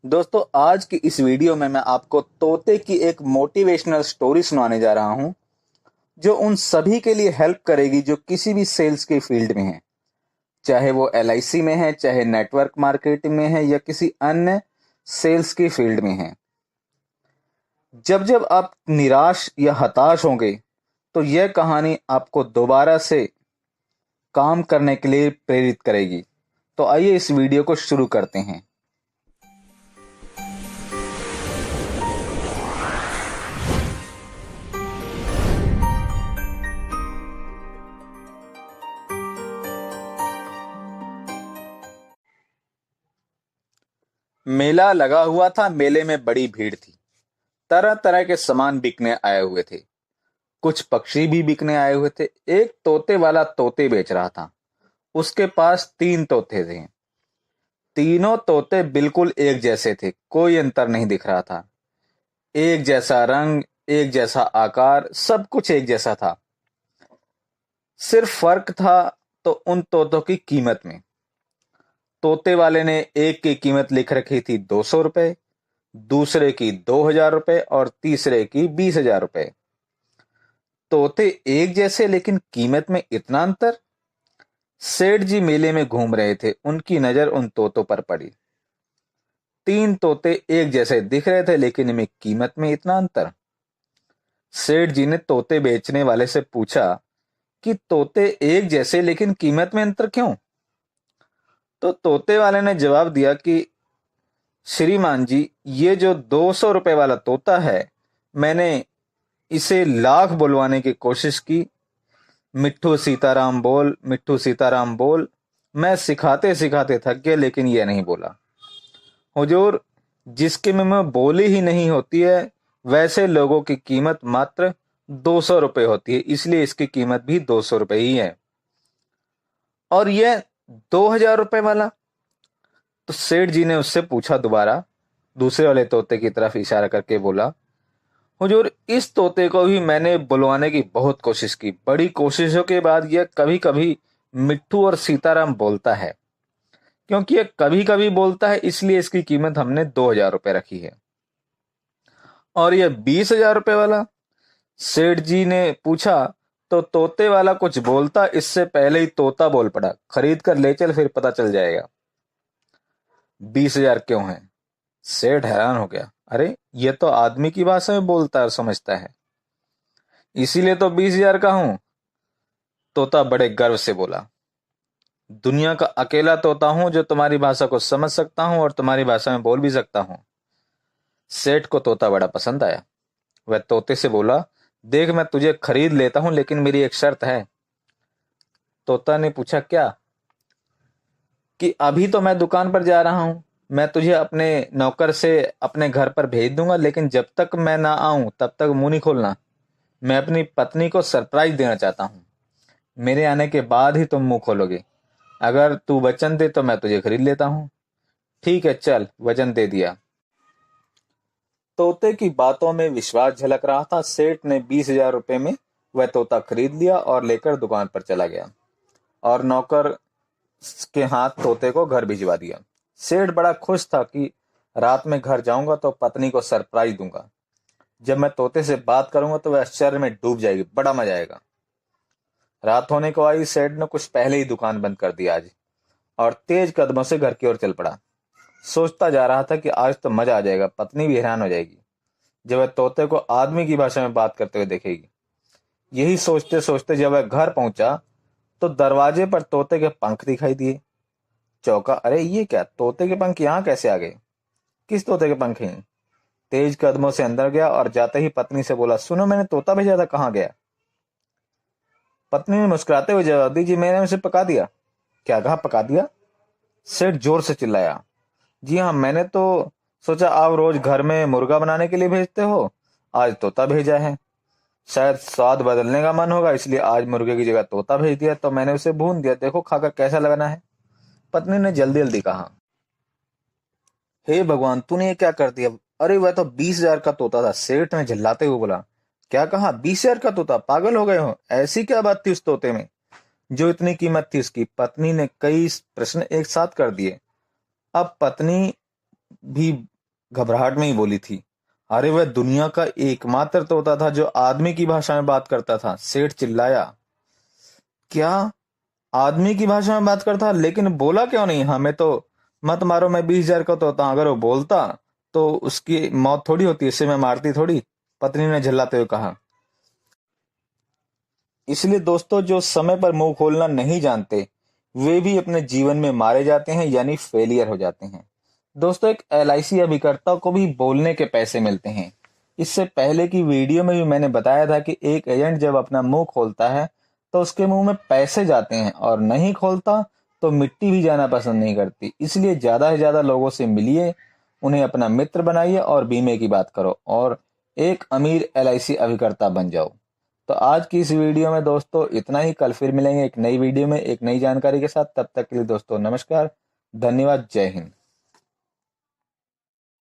दोस्तों, आज की इस वीडियो में मैं आपको तोते की एक मोटिवेशनल स्टोरी सुनाने जा रहा हूं, जो उन सभी के लिए हेल्प करेगी जो किसी भी सेल्स के फील्ड में है। चाहे वो एलआईसी में है, चाहे नेटवर्क मार्केटिंग में है या किसी अन्य सेल्स की फील्ड में है। जब जब आप निराश या हताश होंगे, तो यह कहानी आपको दोबारा से काम करने के लिए प्रेरित करेगी। तो आइए इस वीडियो को शुरू करते हैं। मेला लगा हुआ था। मेले में बड़ी भीड़ थी। तरह तरह के सामान बिकने आए हुए थे। कुछ पक्षी भी बिकने आए हुए थे। एक तोते वाला तोते बेच रहा था। उसके पास 3 तोते थे। तीनों तोते बिल्कुल एक जैसे थे, कोई अंतर नहीं दिख रहा था। एक जैसा रंग, एक जैसा आकार, सब कुछ एक जैसा था। सिर्फ फर्क था तो उन तोतों की कीमत में। तोते वाले ने एक की कीमत लिख रखी थी 200 रुपए, दूसरे की 2000 रुपए और तीसरे की 20,000 रुपए। तोते एक जैसे लेकिन कीमत में इतना अंतर। सेठ जी मेले में घूम रहे थे। उनकी नजर उन तोतों पर पड़ी। 3 तोते एक जैसे दिख रहे थे लेकिन इनमें कीमत में इतना अंतर। सेठ जी ने तोते बेचने वाले से पूछा कि तोते एक जैसे लेकिन कीमत में अंतर क्यों? तो तोते वाले ने जवाब दिया कि श्रीमान जी, ये जो 200 रुपए वाला तोता है, मैंने इसे लाख बुलवाने की कोशिश की। मिट्ठू सीताराम बोल, मिट्ठू सीताराम बोल। मैं सिखाते सिखाते थक गया लेकिन यह नहीं बोला। हुजूर, जिसके मुंह में बोली ही नहीं होती है, वैसे लोगों की कीमत मात्र 200 रुपए होती है, इसलिए इसकी कीमत भी 200 रुपए ही है। और यह 2000 रुपए वाला? तो सेठ जी ने उससे पूछा दोबारा, दूसरे वाले तोते की तरफ इशारा करके बोला, हुजूर, इस तोते को भी मैंने बुलवाने की बहुत कोशिश की। बड़ी कोशिशों के बाद यह कभी कभी मिट्ठू और सीताराम बोलता है। क्योंकि यह कभी कभी बोलता है, इसलिए इसकी कीमत हमने 2000 रुपए रखी है। और यह 20,000 रुपए वाला? सेठ जी ने पूछा। तो तोते वाला कुछ बोलता इससे पहले ही तोता बोल पड़ा, खरीद कर ले चल, फिर पता चल जाएगा। 20,000 क्यों है? सेठ हैरान हो गया। अरे, यह तो आदमी की भाषा में बोलता और समझता है, इसीलिए तो 20,000 का हूं। तोता बड़े गर्व से बोला, दुनिया का अकेला तोता हूं जो तुम्हारी भाषा को समझ सकता हूं और तुम्हारी भाषा में बोल भी सकता हूं। सेठ को तोता बड़ा पसंद आया। वह तोते से बोला, देख, मैं तुझे खरीद लेता हूं लेकिन मेरी एक शर्त है। तोता ने पूछा, क्या? कि अभी तो मैं दुकान पर जा रहा हूं, मैं तुझे अपने नौकर से अपने घर पर भेज दूंगा, लेकिन जब तक मैं ना आऊं तब तक मुंह नहीं खोलना। मैं अपनी पत्नी को सरप्राइज देना चाहता हूं। मेरे आने के बाद ही तुम मुंह खोलोगे। अगर तू वचन दे तो मैं तुझे खरीद लेता हूं। ठीक है, चल, वचन दे दिया। तोते की बातों में विश्वास झलक रहा था। सेठ ने 20,000 रुपए में वह तोता खरीद लिया और लेकर दुकान पर चला गया और नौकर के हाथ तोते को घर भिजवा दिया। सेठ बड़ा खुश था कि रात में घर जाऊंगा तो पत्नी को सरप्राइज दूंगा। जब मैं तोते से बात करूंगा तो वह आश्चर्य में डूब जाएगी, बड़ा मजा आएगा। रात होने को आई। सेठ ने कुछ पहले ही दुकान बंद कर दी आज, और तेज कदमों से घर की ओर चल पड़ा। सोचता जा रहा था कि आज तो मजा आ जाएगा, पत्नी भी हैरान हो जाएगी जब वह तोते को आदमी की भाषा में बात करते हुए देखेगी। यही सोचते सोचते जब वह घर पहुंचा तो दरवाजे पर तोते के पंख दिखाई दिए। चौंका, अरे ये क्या, तोते के पंख यहाँ कैसे आ गए? किस तोते के पंख हैं? तेज कदमों से अंदर गया और जाते ही पत्नी से बोला, सुनो, मैंने तोता भेजा था, कहाँ गया? पत्नी ने मुस्कुराते हुए जवाब दी, जी मैंने उसे पका दिया। क्या कहा, पका दिया? सेठ जोर से चिल्लाया। जी हाँ, मैंने तो सोचा आप रोज घर में मुर्गा बनाने के लिए भेजते हो, आज तोता भेजा है। शायद स्वाद बदलने का मन होगा, इसलिए आज मुर्गे की जगह तोता भेज दिया, तो मैंने उसे भून दिया, देखो खाकर कैसा लगना है। पत्नी ने जल्दी जल्दी कहा। हे भगवान, तूने ये क्या कर दिया? अरे, वह तो 20,000 का तोता था। सेठ ने झल्लाते हुए बोला। क्या कहा, 20,000 का तोता? पागल हो गए हो? ऐसी क्या बात थी उस तोते में जो इतनी कीमत थी उसकी? पत्नी ने कई प्रश्न एक साथ कर दिए। अब पत्नी भी घबराहट में ही बोली थी। अरे वह दुनिया का एकमात्र तोता था जो आदमी की भाषा में बात करता था। सेठ चिल्लाया। क्या? आदमी की भाषा में बात करता, लेकिन बोला क्यों नहीं? हमें तो मत मारो, मैं 20,000 का तोता हूं। अगर वो बोलता तो उसकी मौत थोड़ी होती, इससे मैं मारती थोड़ी, पत्नी ने झल्लाते हुए कहा। इसलिए दोस्तों, जो समय पर मुंह खोलना नहीं जानते वे भी अपने जीवन में मारे जाते हैं, यानी फेलियर हो जाते हैं। दोस्तों, एक एलआईसी अभिकर्ता को भी बोलने के पैसे मिलते हैं। इससे पहले की वीडियो में भी मैंने बताया था कि एक एजेंट जब अपना मुंह खोलता है तो उसके मुंह में पैसे जाते हैं, और नहीं खोलता तो मिट्टी भी जाना पसंद नहीं करती। इसलिए ज्यादा से ज्यादा लोगों से मिलिए, उन्हें अपना मित्र बनाइए और बीमे की बात करो, और एक अमीर एलआईसी अभिकर्ता बन जाओ। तो आज की इस वीडियो में दोस्तों इतना ही। कल फिर मिलेंगे एक नई वीडियो में एक नई जानकारी के साथ। तब तक के लिए दोस्तों नमस्कार, धन्यवाद, जय हिंद।